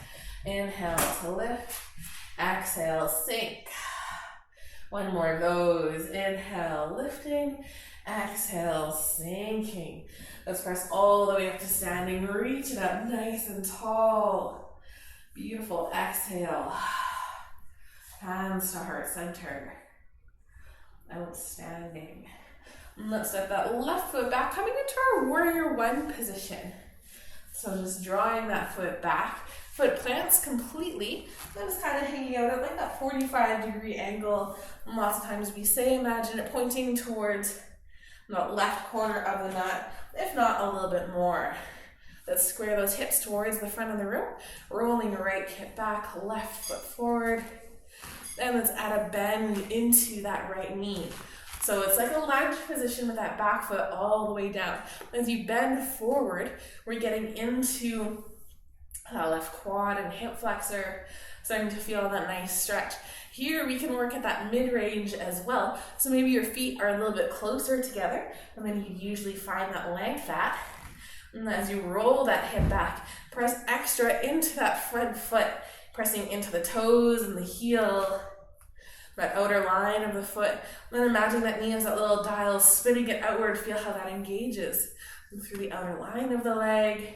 Inhale to lift. Exhale, sink. One more of those. Inhale, lifting. Exhale, sinking. Let's press all the way up to standing. Reach it up nice and tall. Beautiful. Exhale. Hands to heart center. Outstanding. And let's step that left foot back, coming into our warrior one position. So just drawing that foot back. Foot plants completely. So just kind of hanging out at like that 45-degree angle. And lots of times we say, imagine it pointing towards the left corner of the mat, if not a little bit more. Let's square those hips towards the front of the room. Rolling the right hip back, left foot forward. And let's add a bend into that right knee. So it's like a lunge position with that back foot all the way down. As you bend forward, we're getting into that left quad and hip flexor, starting to feel that nice stretch. Here we can work at that mid-range as well. So maybe your feet are a little bit closer together, and then you usually find that length at. And as you roll that hip back, press extra into that front foot, pressing into the toes and the heel, that outer line of the foot. And then imagine that knee as that little dial, spinning it outward. Feel how that engages through the outer line of the leg.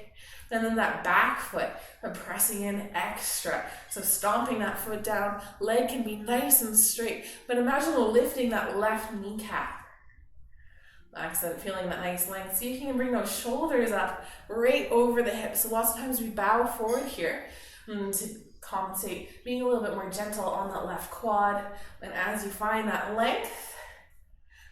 And then that back foot, pressing in extra. So stomping that foot down, leg can be nice and straight, but imagine lifting that left kneecap. Excellent, feeling that nice length. See if you can bring those shoulders up right over the hips. So lots of times we bow forward here to compensate, being a little bit more gentle on that left quad. And as you find that length,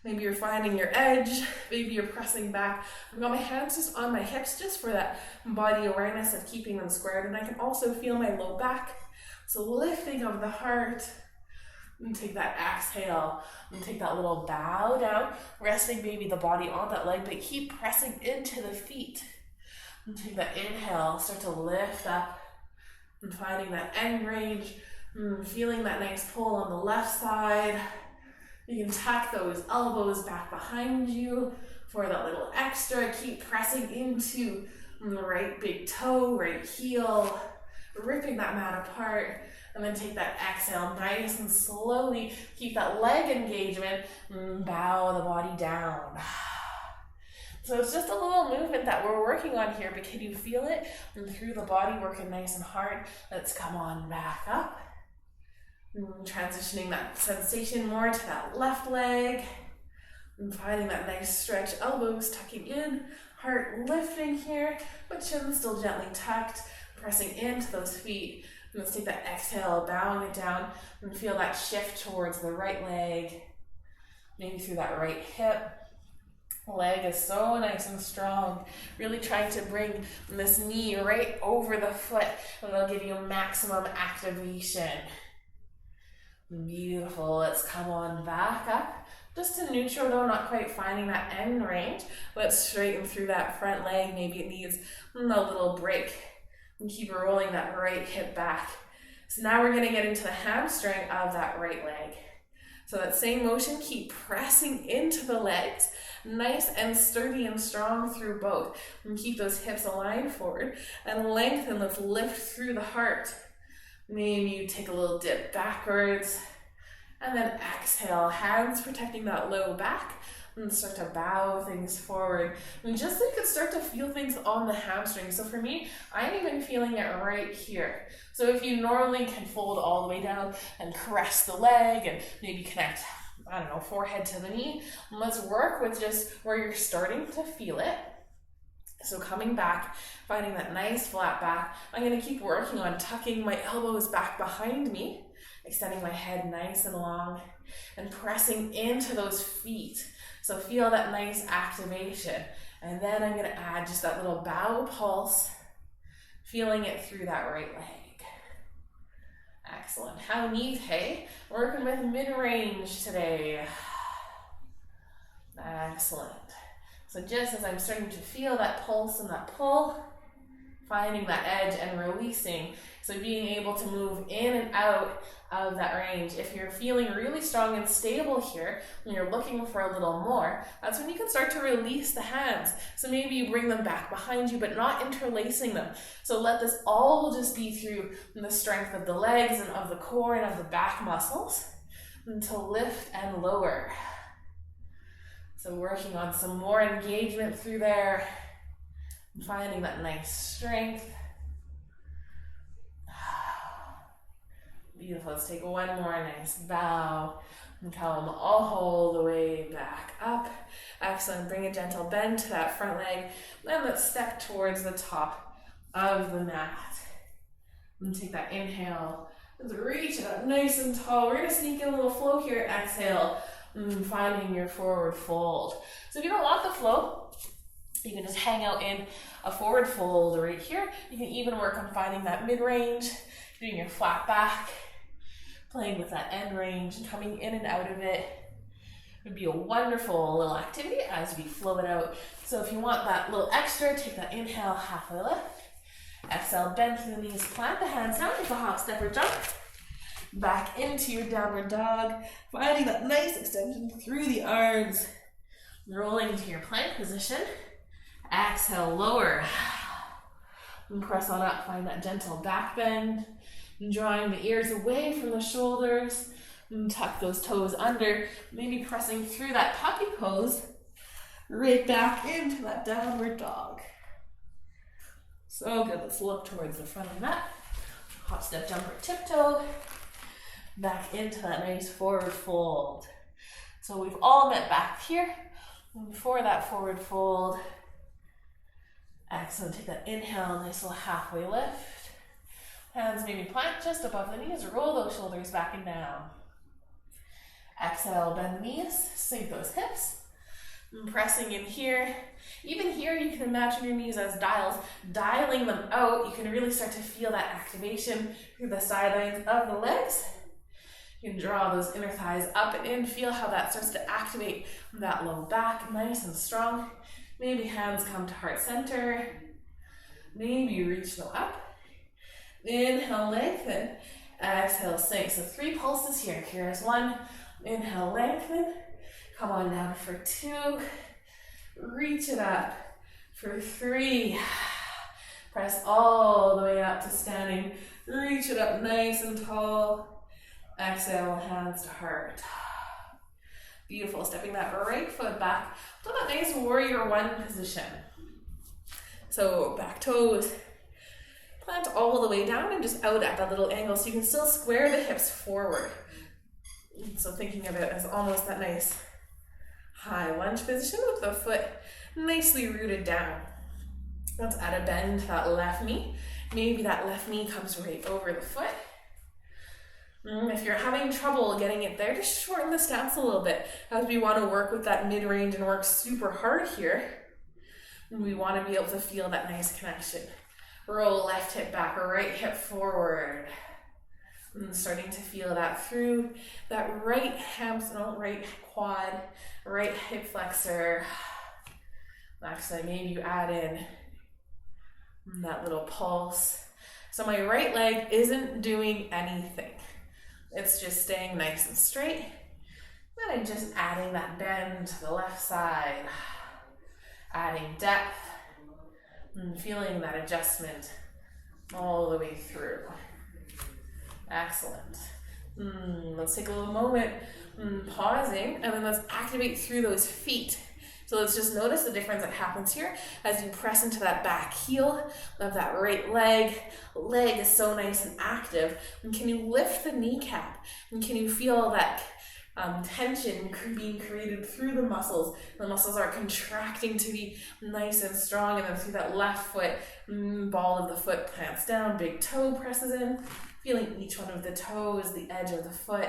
maybe you're finding your edge, maybe you're pressing back. I've got my hands just on my hips just for that body awareness of keeping them squared. And I can also feel my low back. So lifting of the heart. And take that exhale and take that little bow down, resting maybe the body on that leg, but keep pressing into the feet. And take that inhale, start to lift up and finding that end range, feeling that nice pull on the left side. You can tuck those elbows back behind you for that little extra. Keep pressing into the right big toe, right heel, ripping that mat apart. And then take that exhale, nice and slowly. Keep that leg engagement. Bow the body down. So it's just a little movement that we're working on here, but can you feel it? And through the body, working nice and hard. Let's come on back up. Transitioning that sensation more to that left leg. And finding that nice stretch, elbows tucking in, heart lifting here, but chin still gently tucked, pressing into those feet. And let's take that exhale, bowing it down, and feel that shift towards the right leg, maybe through that right hip. Leg is so nice and strong. Really trying to bring this knee right over the foot, and it'll give you maximum activation. Beautiful. Let's come on back up. Just to neutral though, not quite finding that end range. Let's straighten through that front leg. Maybe it needs a little break. And keep rolling that right hip back. So now we're going to get into the hamstring of that right leg. So that same motion, keep pressing into the legs, nice and sturdy and strong through both. And keep those hips aligned forward and lengthen. Let's lift through the heart. Maybe you take a little dip backwards and then exhale, hands protecting that low back. And start to bow things forward. And just so you can start to feel things on the hamstring. So for me, I'm even feeling it right here. So if you normally can fold all the way down and caress the leg and maybe connect, forehead to the knee, let's work with just where you're starting to feel it. So coming back, finding that nice flat back. I'm going to keep working on tucking my elbows back behind me, extending my head nice and long, and pressing into those feet. So feel that nice activation. And then I'm going to add just that little bow pulse, feeling it through that right leg. Excellent. How neat, hey? Working with mid-range today. Excellent. So just as I'm starting to feel that pulse and that pull, finding that edge and releasing. So being able to move in and out of that range. If you're feeling really strong and stable here, and you're looking for a little more, that's when you can start to release the hands. So maybe you bring them back behind you, but not interlacing them. So let this all just be through the strength of the legs and of the core and of the back muscles, and to lift and lower. So working on some more engagement through there, and finding that nice strength. Beautiful. Let's take one more nice bow and come all the way back up. Excellent. Bring a gentle bend to that front leg. Then let's step towards the top of the mat. And take that inhale. Let's reach it up nice and tall. We're going to sneak in a little flow here. Exhale. And finding your forward fold. So if you don't want the flow, you can just hang out in a forward fold right here. You can even work on finding that mid-range, doing your flat back, playing with that end range and coming in and out of it. It would be a wonderful little activity as we flow it out. So if you want that little extra, take that inhale, half of the lift. Exhale, bend through the knees, plant the hands down, take a hop, step, or jump. Back into your downward dog, finding that nice extension through the arms. Rolling to your plank position. Exhale, lower. And press on up, find that gentle back bend. And drawing the ears away from the shoulders. And tuck those toes under, maybe pressing through that puppy pose. Right back into that downward dog. So good. Let's look towards the front of the mat. Hop, step, jump, or tiptoe. Back into that nice forward fold. So we've all met back here. And before that forward fold, excellent. Take that inhale, nice little halfway lift. Hands maybe plant just above the knees. Roll those shoulders back and down. Exhale, bend the knees, sink those hips. And pressing in here. Even here, you can imagine your knees as dials. Dialing them out, you can really start to feel that activation through the sidelines of the legs. You can draw those inner thighs up and in. Feel how that starts to activate that low back, nice and strong. Maybe hands come to heart center. Maybe you reach them up. Inhale, lengthen. Exhale, sink. So 3 pulses here. Here's 1. Inhale, lengthen. Come on down for 2. Reach it up for 3. Press all the way up to standing. Reach it up nice and tall. Exhale, hands to heart. Beautiful. Stepping that right foot back to that nice warrior 1 position. So back toes. Plant all the way down and just out at that little angle so you can still square the hips forward. So thinking of it as almost that nice high lunge position with the foot nicely rooted down. Let's add a bend to that left knee. Maybe that left knee comes right over the foot. If you're having trouble getting it there, just shorten the stance a little bit as we want to work with that mid-range and work super hard here. And we want to be able to feel that nice connection. Roll left hip back, right hip forward. And starting to feel that through that right hamstring, right quad, right hip flexor. Actually, maybe you add in that little pulse. So my right leg isn't doing anything. It's just staying nice and straight. Then I'm just adding that bend to the left side. Adding depth and feeling that adjustment all the way through. Excellent. Let's take a little moment, pausing, and then let's activate through those feet. So let's just notice the difference that happens here as you press into that back heel of that right leg. Leg is so nice and active. And can you lift the kneecap? And can you feel that tension being created through the muscles? The muscles are contracting to be nice and strong, and then through that left foot, ball of the foot plants down, big toe presses in, feeling each one of the toes, the edge of the foot,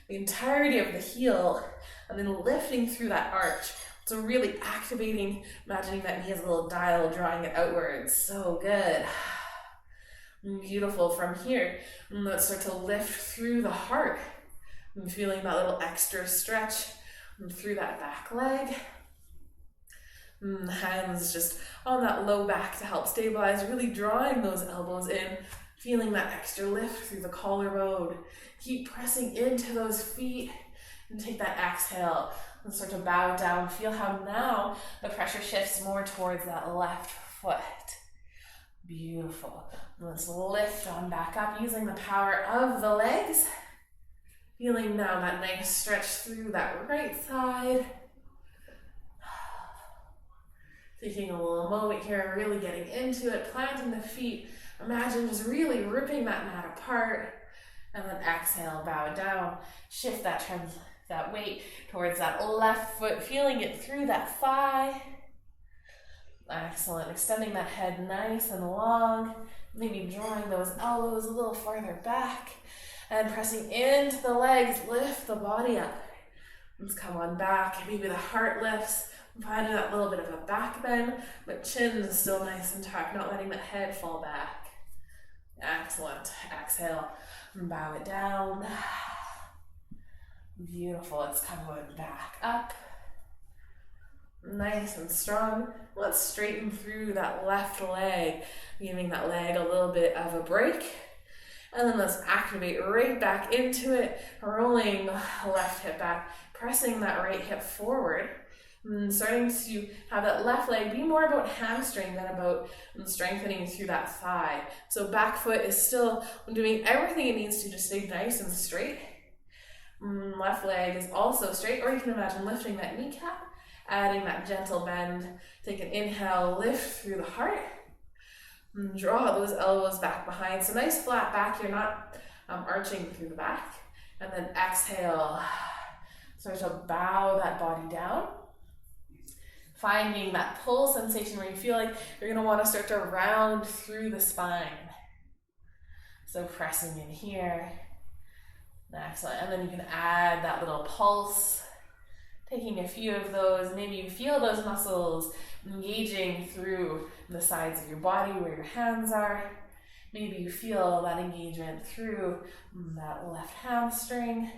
the entirety of the heel, and then lifting through that arch. So really activating, imagining that knee as a little dial, drawing it outwards. So good. Beautiful. From here, let's start to lift through the heart. And feeling that little extra stretch through that back leg. Hands just on that low back to help stabilize, really drawing those elbows in, feeling that extra lift through the collarbone. Keep pressing into those feet and take that exhale and start to bow down. Feel how now the pressure shifts more towards that left foot. Beautiful. Let's lift on back up using the power of the legs. Feeling now that nice stretch through that right side. Taking a little moment here, really getting into it, planting the feet. Imagine just really ripping that mat apart. And then exhale, bow down. Shift that weight towards that left foot, feeling it through that thigh. Excellent. Extending that head nice and long. Maybe drawing those elbows a little farther back. And pressing into the legs, lift the body up. Let's come on back. Maybe the heart lifts. Finding that little bit of a back bend, but chin is still nice and tucked, not letting the head fall back. Excellent. Exhale, bow it down. Beautiful. Let's come back up. Nice and strong. Let's straighten through that left leg, giving that leg a little bit of a break. And then let's activate right back into it, rolling left hip back, pressing that right hip forward. And starting to have that left leg be more about hamstring than about strengthening through that thigh. So back foot is still doing everything it needs to stay nice and straight. Left leg is also straight, or you can imagine lifting that kneecap, adding that gentle bend. Take an inhale, lift through the heart. Draw those elbows back behind. So nice flat back, you're not arching through the back. And then exhale, start to bow that body down. Finding that pull sensation where you feel like you're going to want to start to round through the spine. So pressing in here. Excellent. And then you can add that little pulse. Taking a few of those, maybe you feel those muscles engaging through the sides of your body where your hands are. Maybe you feel that engagement through that left hamstring.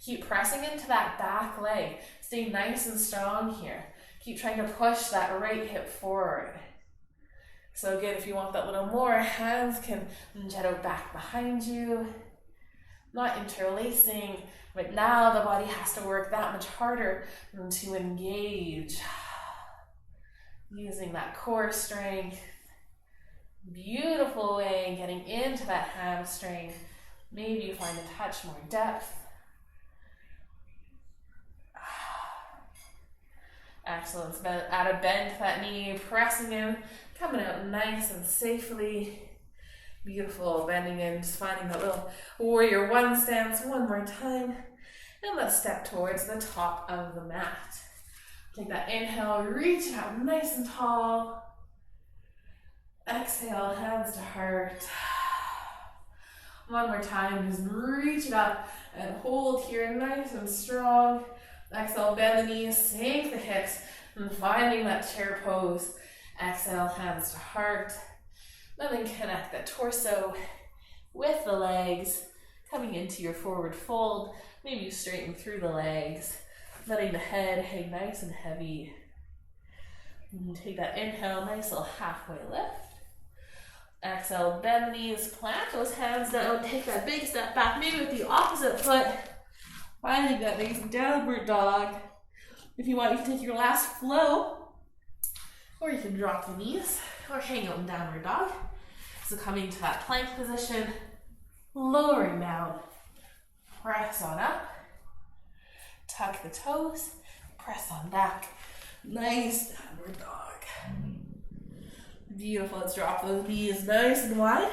Keep pressing into that back leg. Stay nice and strong here. Keep trying to push that right hip forward. So again, if you want that little more, hands can jet out back behind you. Not interlacing, but now the body has to work that much harder to engage. Using that core strength. Beautiful way, getting into that hamstring. Maybe you find a touch more depth. Excellent. Add a bend to that knee, pressing in, coming out nice and safely. Beautiful, bending in, just finding that little warrior one stance one more time. And let's step towards the top of the mat. Take that inhale, reach out nice and tall. Exhale, hands to heart. One more time, just reach it up and hold here nice and strong. Exhale, bend the knees, sink the hips, and finding that chair pose. Exhale, hands to heart. Then connect the torso with the legs, coming into your forward fold. Maybe you straighten through the legs, letting the head hang nice and heavy. And take that inhale, nice little halfway lift. Exhale, bend the knees, plant those hands down, take that big step back, maybe with the opposite foot. Finding that nice downward dog. If you want, you can take your last flow, or you can drop the knees, or hang out in downward dog. So coming to that plank position, lowering down, press on up, tuck the toes, press on back. Nice downward dog. Beautiful. Let's drop those knees nice and wide.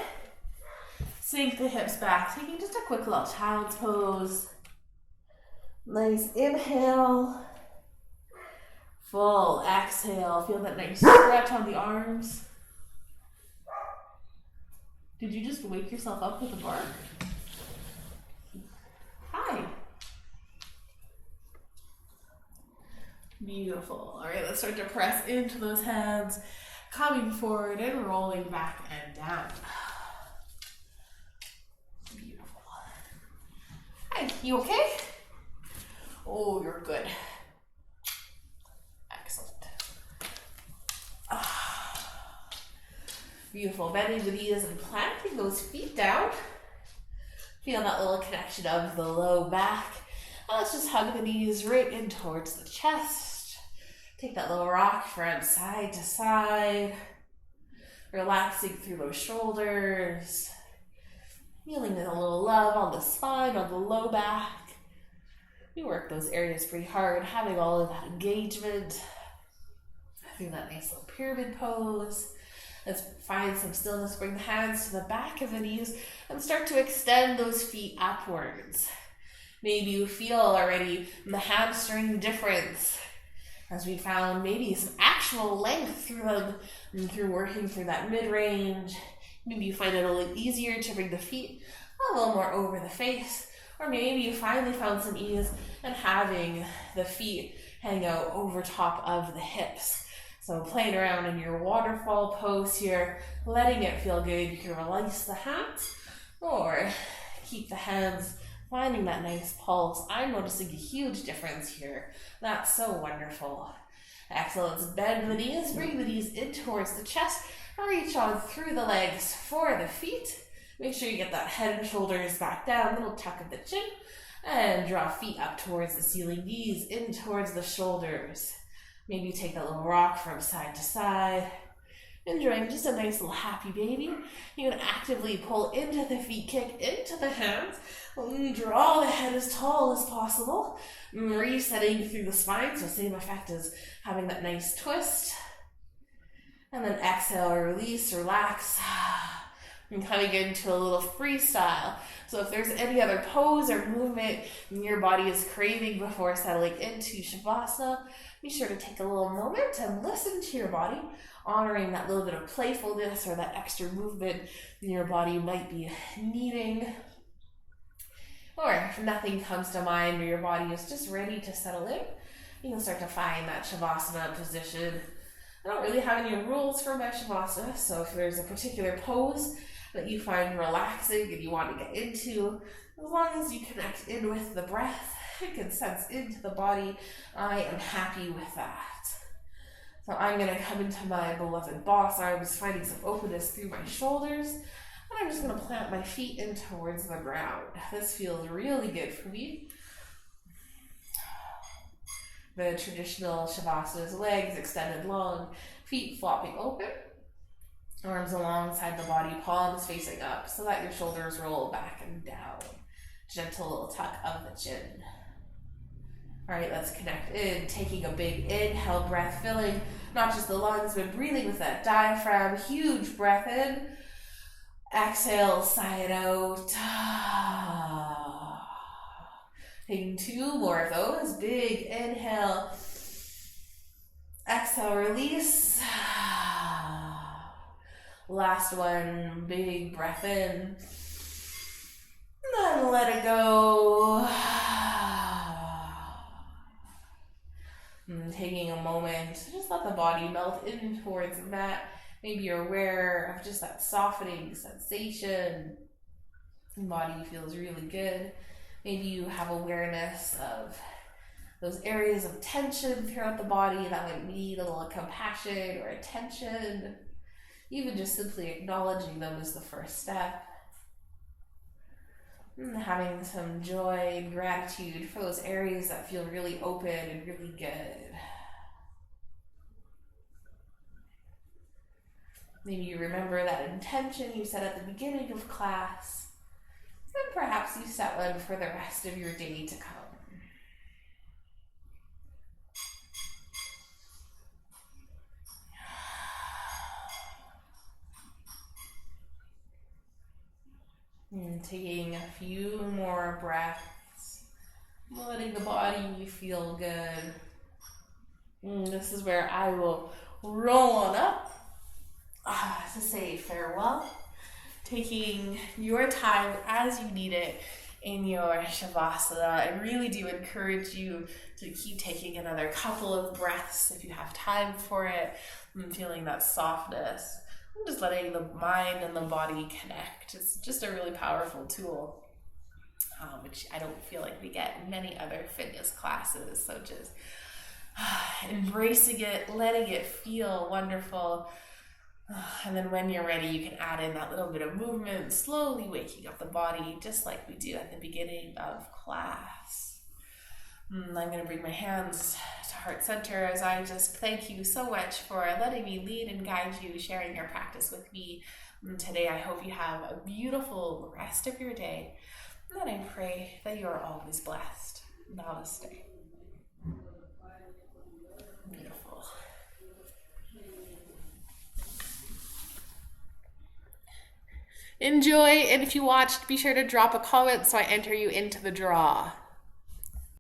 Sink the hips back, taking just a quick little child's pose. Nice inhale. Full exhale. Feel that nice stretch on the arms. Did you just wake yourself up with a bark? Hi. Beautiful. All right, let's start to press into those hands, coming forward and rolling back and down. Beautiful. Hi, you okay? Oh, you're good. Excellent. Beautiful. Bending the knees and planting those feet down. Feel that little connection of the low back. Let's just hug the knees right in towards the chest. Take that little rock from side to side. Relaxing through those shoulders. Feeling a little love on the spine, on the low back. We work those areas pretty hard, having all of that engagement. Having that nice little pyramid pose. Let's find some stillness, bring the hands to the back of the knees and start to extend those feet upwards. Maybe you feel already the hamstring difference as we found maybe some actual length through them through working through that mid-range. Maybe you find it a little easier to bring the feet a little more over the face. Or maybe you finally found some ease in having the feet hang out over top of the hips. So playing around in your waterfall pose here, letting it feel good. You can release the hands or keep the hands, finding that nice pulse. I'm noticing a huge difference here. That's so wonderful. Exhale, let's bend the knees, bring the knees in towards the chest, reach on through the legs for the feet. Make sure you get that head and shoulders back down, little tuck of the chin, and draw feet up towards the ceiling, knees in towards the shoulders. Maybe take a little rock from side to side. Enjoying just a nice little happy baby. You can actively pull into the feet, kick into the hands, draw the head as tall as possible, resetting through the spine, so same effect as having that nice twist. And then exhale, release, relax, and coming into a little freestyle. So if there's any other pose or movement your body is craving before settling into Shavasana, be sure to take a little moment and listen to your body, honoring that little bit of playfulness or that extra movement your body might be needing. Or if nothing comes to mind or your body is just ready to settle in, you can start to find that Shavasana position. I don't really have any rules for my Shavasana, so if there's a particular pose that you find relaxing and you want to get into, as long as you connect in with the breath, you can sense into the body, I am happy with that. So I'm going to come into my beloved boss arms, finding some openness through my shoulders, and I'm just going to plant my feet in towards the ground. This feels really good for me. The traditional Shavasana is legs extended long, feet flopping open, arms alongside the body, palms facing up so that your shoulders roll back and down. Gentle little tuck of the chin. All right, let's connect in, taking a big inhale, breath filling not just the lungs, but breathing with that diaphragm. Huge breath in. Exhale, sigh it out. Taking two more of those. Big inhale. Exhale, release. Last one, big breath in. Then let it go. And taking a moment to just let the body melt in towards the mat. Maybe you're aware of just that softening sensation. The body feels really good. Maybe you have awareness of those areas of tension throughout the body that might need a little compassion or attention. Even just simply acknowledging them is the first step. And having some joy and gratitude for those areas that feel really open and really good. Maybe you remember that intention you set at the beginning of class, and perhaps you set one for the rest of your day to come. And taking a few more breaths, letting the body feel good. And this is where I will roll on up to say farewell, taking your time as you need it in your Shavasana. I really do encourage you to keep taking another couple of breaths if you have time for it, and feeling that softness. I'm just letting the mind and the body connect. It's just a really powerful tool, which I don't feel like we get in many other fitness classes. So just embracing it, letting it feel wonderful. And then when you're ready, you can add in that little bit of movement, slowly waking up the body, just like we do at the beginning of class. I'm going to bring my hands to heart center as I just thank you so much for letting me lead and guide you, sharing your practice with me today. I hope you have a beautiful rest of your day, and I pray that you are always blessed. Namaste. Beautiful. Enjoy, and if you watched, be sure to drop a comment so I enter you into the draw.